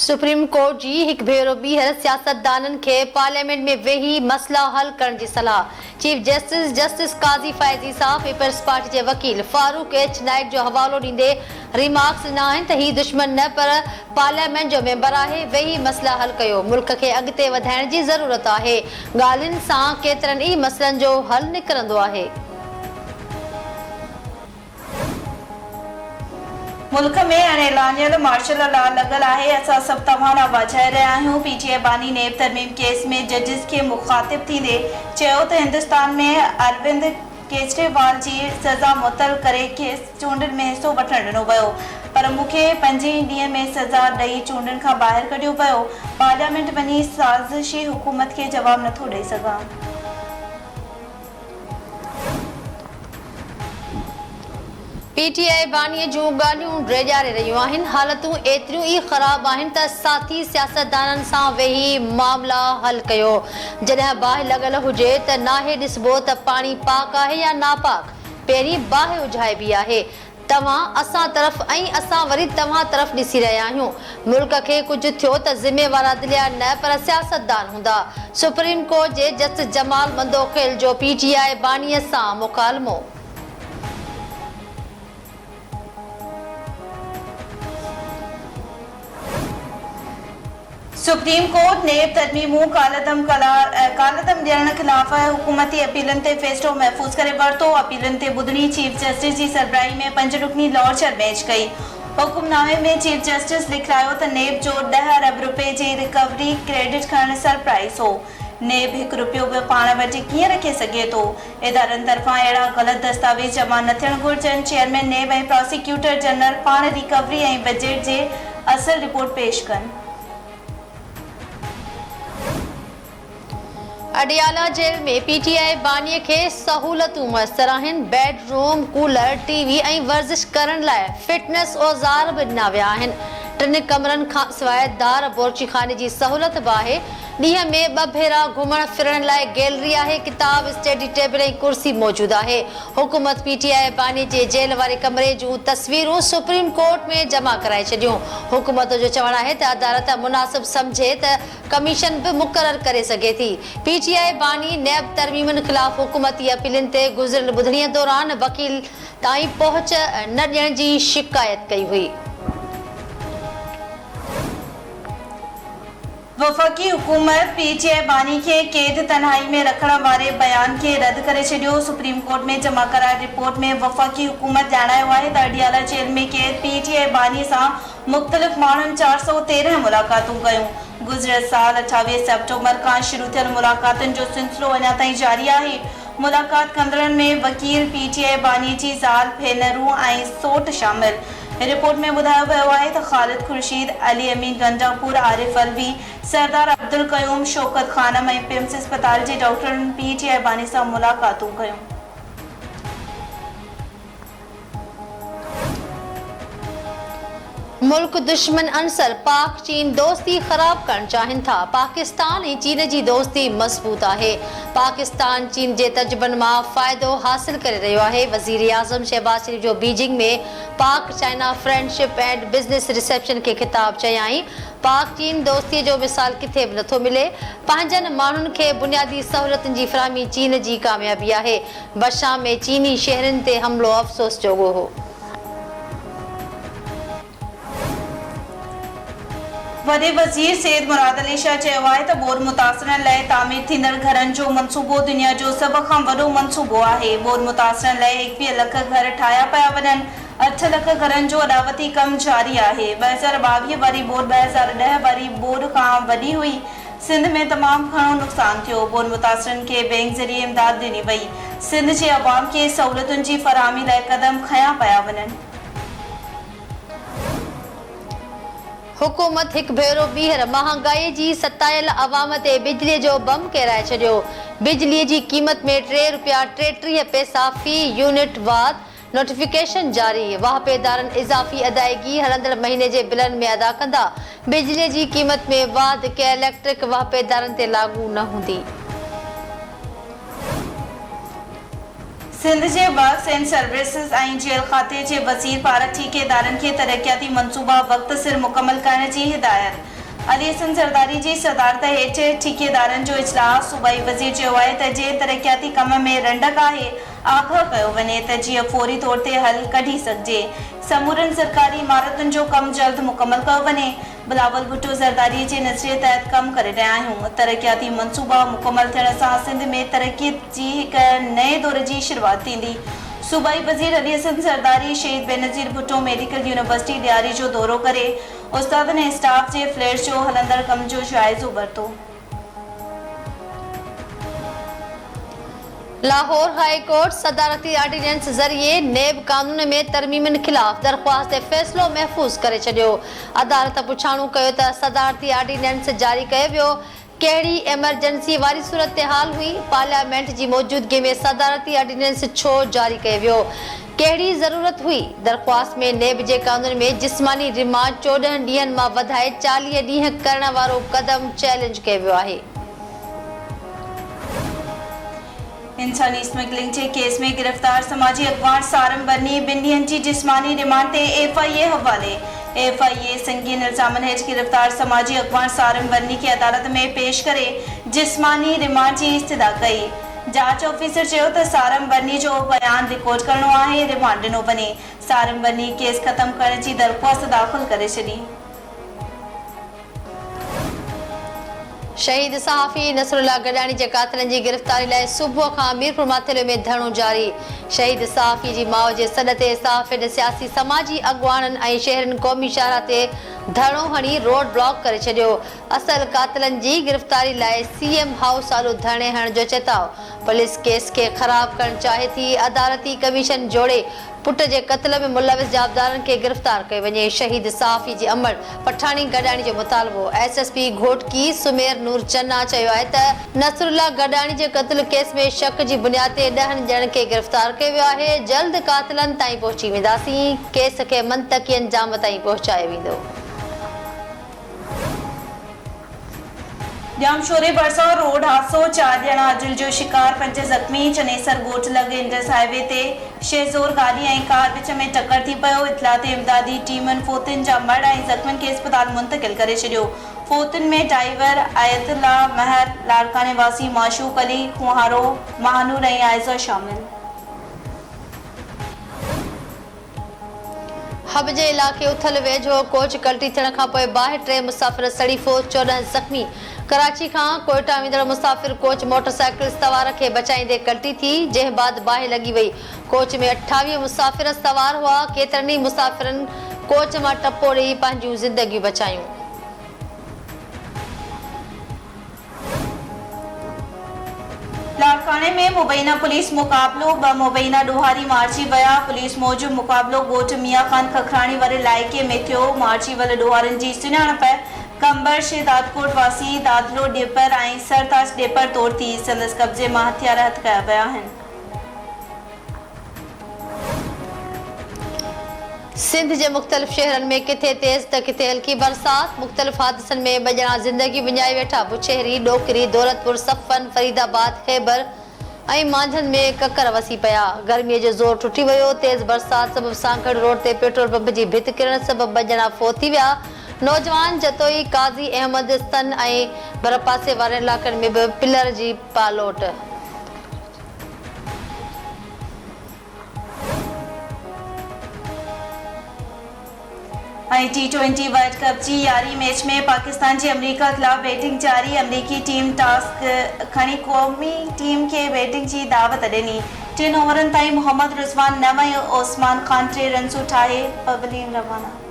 Supreme court जी हिक भेरो ॿीहर सियासतदाननि खे पार्लियामेंट में वेही मसला हल करण जी सलाह। चीफ जस्टिस काज़ी फैज़ी सां पीपल्स पार्टी जे वकील फारूक एच नाइक जो हवालो ॾींदे रिमार्क्स ॾिना आहिनि त ही दुश्मन न पर पार्लियामेंट जो मेंबर आहे, वेही मसला हल कयो। मुल्क खे अॻिते वधाइण जी ज़रूरत आहे। ॻाल्हियुनि सां केतिरनि ई मसइलनि जो हल निकिरंदो आहे। मुल्क में अणएलानियल मार्शल लॉ लॻल आहे। असां सभु तव्हां वधाए रहिया आहियूं। पीटीआई बानी नेब तरमीम केस में जजिस खे मुखातिब थींदे चयो त हिंदुस्तान में अरविंद केजरीवाल जी सज़ा मुअत्तल करे खेसि चूंडनि में हिसो वठणु ॾिनो वियो, पर मूंखे 5 ॾींहं में सज़ा ॾेई चूंडनि खां ॿाहिरि कढियो वियो। पार्लियामेंट वञी साज़िशी हुकूमत खे जवाबु नथो ॾेई सघां। पीटीआई बानीअ जूं ॻाल्हियूं ड्रेजारे रहियूं आहिनि। हालतूं एतिरियूं ई ख़राब आहिनि त साथी सियासतदाननि सां वेही मामला हल कयो। जॾहिं बाहि लॻल हुजे त नाहे ॾिसबो त पाणी पाक आहे या नापाक, पहिरीं बाहि उझाइबी आहे। तव्हां असां तरफ़ ऐं असां वरी तव्हां तरफ़ ॾिसी रहिया आहियूं। मुल्क खे कुझु थियो त ज़िम्मेवार अदलिया न पर सियासतदान हूंदा। सुप्रीम कोर्ट जे जस्टिस जमाल मंदोखेल जो पीटीआई बानीअ सां मुकालमो। सुप्रीम कोर्ट नेब तरमीमूं कालदम ॾियण ख़िलाफ़ हुकूमती अपीलनि ते फ़ैसिलो महफ़ूज़ करे वरितो। अपीलनि ते ॿुधणी चीफ जस्टिस जी सरबराही में 5 रुकनी लॉर्चर बेंच कई। हुकुमनामे में चीफ जस्टिस लिखायो त नेब जो 10 अरब रुपए जी रिकवरी क्रेडिट खणणु सरप्राइज़ हो। नेब 1 रुपयो बि पाण वटि कीअं रखे सघे थो? इदारनि तरफ़ां अहिड़ा ग़लति दस्तावेज़ जमा न थियण घुरिजनि। चेयरमैन नेब ऐं प्रोसिक्यूटर जनरल पाण रिकवरी ऐं बजट जे असुल रिपोर्ट पेश कनि। अडियाला जेल में पीटीआई बानीअ खे सहूलतूं मुयसर आहिनि। बेडरूम, कूलर, टीवी ऐं वर्जिश करण लाइ फिटनेस औज़ार बि ॾिना विया आहिनि। 3 कमरनि खां सवाइ दार बोरची खाने जी सहूलत बि आहे। ॾींहं में 2 भेरा घुमण फिरण लाइ गैलरी आहे। किताब, स्टडी टेबल ऐं कुर्सी मौजूद आहे। हुकूमत पीटीआई बानी जे जेल वारे कमरे जूं तस्वीरूं सुप्रीम कोर्ट में जमा कराए छॾियूं। हुकूमत जो चवणु आहे त अदालत मुनासिब सम्झे त कमीशन बि मुक़रर करे सघे थी। पीटीआई बानी नेब तरमीमनि ख़िलाफ़ हुकूमती अपीलनि ते गुज़िरियल ॿुधणीअ दौरान वकील ताईं पहुच न ॾियण जी शिकायत कई हुई। वफ़ाक़ी हुकूमत पीटीआई बानी खे क़ैद तन्हाई में रखण वारे बयान खे रद्द करे छॾियो। सुप्रीम कोर्ट में जमा करायल रिपोर्ट में वफ़ाक़ी हुकूमत ॼाणायो आहे त अडियाला जेल में क़ैद पीटीआई बानी सां मुख़्तलिफ़ माण्हुनि 413 मुलाक़ातूं कयूं। गुज़िरियल साल 28 सेप्टेम्बर खां शुरू थियल मुलाक़ातुनि जो सिलसिलो अञा ताईं जारी आहे। मुलाक़ात कंदड़नि में वकील, पीटीआई बानी जी ज़ाल, भेनरूं ऐं सोट शामिल। रिपोर्ट में ॿुधायो वियो आहे त ख़ालिद खुर्शीद, अली अमीन गंडापुर, आरिफ अलवी, सरदार अब्दुल क़यूम, शौकत खानम ऐं पिम्स अस्पताल जे डॉक्टरनि पीटीआई बानी सां मुलाक़ातूं कयूं। मुल्क दुश्मन अंसर पाक चीन दोस्ती ख़राब करणु चाहिनि था। पाकिस्तान ऐं चीन जी दोस्ती मज़बूत आहे। पाकिस्तान चीन जे तजुर्बनि मां फ़ाइदो हासिल करे रहियो आहे। वज़ीर आज़म शहबाज शरीफ जो बीजिंग में पाक China friendship and business reception खे ख़िताब चयाईं। पाक चीन दोस्तीअ जो मिसाल किथे बि नथो मिले। पंहिंजनि माण्हुनि खे बुनियादी सहूलियतुनि जी फ़राहमी चीन जी कामयाबी आहे। बशाम में चीनी शहरनि ते हमिलो अफ़सोस जोॻो हो। वॾे वज़ीर सैयद मुराद अली शाह चयो आहे त बोर मुतासिरनि लाइ तामीर थींदड़ घरनि जो मंसूबो दुनिया जो सभ खां वॾो मंसूबो आहे। बोर मुतासिरनि लाइ 21 लख घर ठाहिया पिया वञनि। 8 लख घरनि जो अॾावती कमु जारी आहे। 2022 वारी बोर 2010 वारी बोर खां वॾी हुई। सिंध में तमामु घणो नुक़सानु थियो। बोर मुतासिरनि खे बैंक ज़रिए इमदाद ॾिनी वई। सिंध जे अवाम खे सहूलियतुनि जी फ़राहमी लाइ क़दम खंया पिया वञनि। हुकूमत हिकु भेरो ॿीहर महांगाई जी सतायल अवाम ते बिजलीअ जो बम केराए छॾियो। बिजलीअ जी क़ीमत में 3 रुपया 33 पैसा फ़ी यूनिट वाध नोटिफिकेशन जारी। वाहपेदारनि इज़ाफ़ी अदायगी हलंदड़ महीने जे बिलनि में अदा कंदा। बिजलीअ जी क़ीमत में वाध के इलेक्ट्रिक वाहपेदारनि ते लागू न हूंदी। सिंध जे वर्क्स एंड सर्विसेज ऐं जेल खाते जे वज़ीर पारां ठेकेदारनि खे तरक़ियाती मंसूबा वक़्त सिर मुकमल करण जी हिदायत। अली हसन ज़रदारी जी सदारत हेठि ठेकेदारनि जो इजलास। सूबाई वज़ीर चयो आहे त जे तरक़ियाती कम में रंडक आहे आगाह कयो वञे त जीअं फौरी तौर ते हल कढी सघिजे। समूरनि सरकारी इमारतुनि जो कमु जल्द मुकमल कयो वञे। बिलावल भुट्टो ज़रदारी जे नज़रिए तहत कमु करे रहिया आहियूं। तरक़ियाती मनसूबा मुकमल थियण सां सिंध में तरक़ी जी हिकु नए दौर जी शुरूआत थींदी। सूबाई वज़ीर अली हसन ज़रदारी शहीद बेनज़ीर भुट्टो मेडिकल यूनिवर्सिटी ॾियारी जो दौरो करे उस्तादनि ऐं स्टाफ जे फ्लैट्स जो हलंदड़ कम जो जाइज़ो वरितो। लाहौर हाई कोर्ट सदारती ऑर्डिनेंस ज़रिए नेब कानून में तरमीमनि ख़िलाफ़ दरख़्वास्त ते फ़ैसिलो महफ़ूज़ करे छॾियो। अदालत पुछाणो कयो त सदारती ऑर्डिनेंस जारी कयो वियो कहिड़ी एमरजेंसी वारी सूरत हाल हुई। पार्लियामेंट जी मौजूदगी में सदारती ऑर्डिनेंस छो जारी कयो वियो, कहिड़ी ज़रूरत हुई। दरख़्वास्त में नेब जे कानून में जिस्मानी रिमांड 14 ॾींहनि मां वधाए 40 ॾींहं करण वारो क़दम चैलेंज कयो वियो आहे। इंसानी स्मगलिंग के केस में गिरफ्तार समाजी अगवान सारम बनी 2 ॾींहनि जी जिस्मानी रिमांड ते FIA हवाले। FIA संगीन इल्ज़ामनि हेठि गिरफ्तार समाजी अगवान सारम बनी खे अदालत में पेश करे जिस्मानी रिमांड जी इस्तदा कई। जांच ऑफिसर चयो त सारम बनी जो बयान रिकॉर्ड करणो आहे, रिमांड ॾिनो वञे। सारम बनी केस ख़त्म करण जी दरख़्वास्त दाख़िल करे छॾी। शहीद सहाफ़ी नसरुल्लाह गडानी जे कातिलनि जी गिरफ़्तारी लाइ सुबुह खां मीरपुर माथिले में धरणो जारी। शहीद सहाफ़ी जी माउ जे सॾ ते सहाफ़ियुनि सियासी समाजी अॻुवाननि ऐं शहरनि क़ौमी शाहरा ते धरणो हणी रोड ब्लॉक करे छॾियो। असल कातिलनि जी गिरफ़्तारी लाइ CM हाउस आलो धरणे हणण जो चेताव। पुलिस केस खे ख़राब करणु चाहे थी। अदालती कमीशन जोड़े पुट जे क़त्ल में मुलविस जाबदारनि खे गिरफ़्तार कयो वञे। शहीद सहाफ़ी जी अमर पठाणी गडानी जो मुतालबो। SSP घोटकी सुमेर नूर चन्ना चयो आहे त नसरुल्लाह गडानी जे क़त्ल केस में शक जी बुनियाद ते 10 ॼणनि खे गिरफ़्तार कयो वियो आहे। जल्द कातिलनि ताईं पहुची वेंदासीं। केस खे मंतकी अंजाम ताईं पहुचायो वेंदो। जामशोरे भरसां रोड हादसो, 4 ॼणा अजुल जो शिकार, 5 ज़ख़्मी। चनेसर ॻोठ लॻे इंडस हाईवे ते शेज़ोर गाॾी ऐं कार विच में टकर थी पियो। इतला ते इमदादी टीमनि फोतिन जा मड़ ऐं ज़ख़्मियुनि खे अस्पताल मुंतक़िल करे छॾियो। फोतिन में ड्राइवर आयतुल्ला महर, लाड़काने वासी माशूक अली, कुहारो महानूर ऐं आयज़ा शामिल। हब जे इलाक़े उथल वेझो कोच कल्टी थियण खां पोइ बाहि 3 मुसाफ़िर सड़ी फौत, 14 ज़ख़्मी। कराची खां कोयटा वेंदड़ मुसाफ़िर कोच मोटरसाइकिल सवार खे बचाईंदे कल्टी थी, जंहिं बाद बाहि लॻी वई। कोच में 28 मुसाफ़िर सवार हुआ। केतिरनि ई मुसाफ़िरनि कोच मां टपो ॾेई पंहिंजूं ज़िंदगियूं बचायूं। लाड़काने में मुबैना पुलिस मुक़ाबलो, 2 मुबैना ॾोहारी मार्ची विया। पुलिस मूजिब मुक़ाबलो ॻोठ मियां खान खखराणी वारे इलाइक़े में थियो। मार्ची वारे ॾोहारनि जी सुञाणप कंबर दादकोट वासी दादलो ॾेपर ऐं सरताज ॾेपर तौर थी। संदसि कब्ज़े मां हथियार हथ कया विया आहिनि। सिंध जे मुख़्तलिफ़ शहरनि में किथे तेज़ त किथे हल्की बरसात। मुख़्तलिफ़ हादसनि में 2 ॼणा ज़िंदगी विञाए वेठा। बुछेरी, डोकरी, दौलतपुर, सफ़न, फरीदाबाद, खैबर ऐं मांझनि में ककर वसी पिया। गर्मीअ जो ज़ोर टुटी वियो। तेज़ बरसात सबबि सांखड़ रोड ते पेट्रोल पंप जी भित किरण सबबि 2 ॼणा फोत थी विया। नौजवान जतोई काज़ी अहमद स्तन ऐं भरपासे वारे इलाइक़नि में बि पिलर जी पालोट। T20 वर्ल्ड कप जी 11 मैच में पाकिस्तान जी अमरीका खिलाफ बैटिंग जारी। अमरीकी टीम टास्क खणी क़ौमी टीम खे बैटिंग जी दावत ॾिनी। 3 ओवरनि ताईं मोहम्मद रिज़वान 9 ऐं ओस्मान खान 3 रन्स ठाहे पवेलियन रवाना।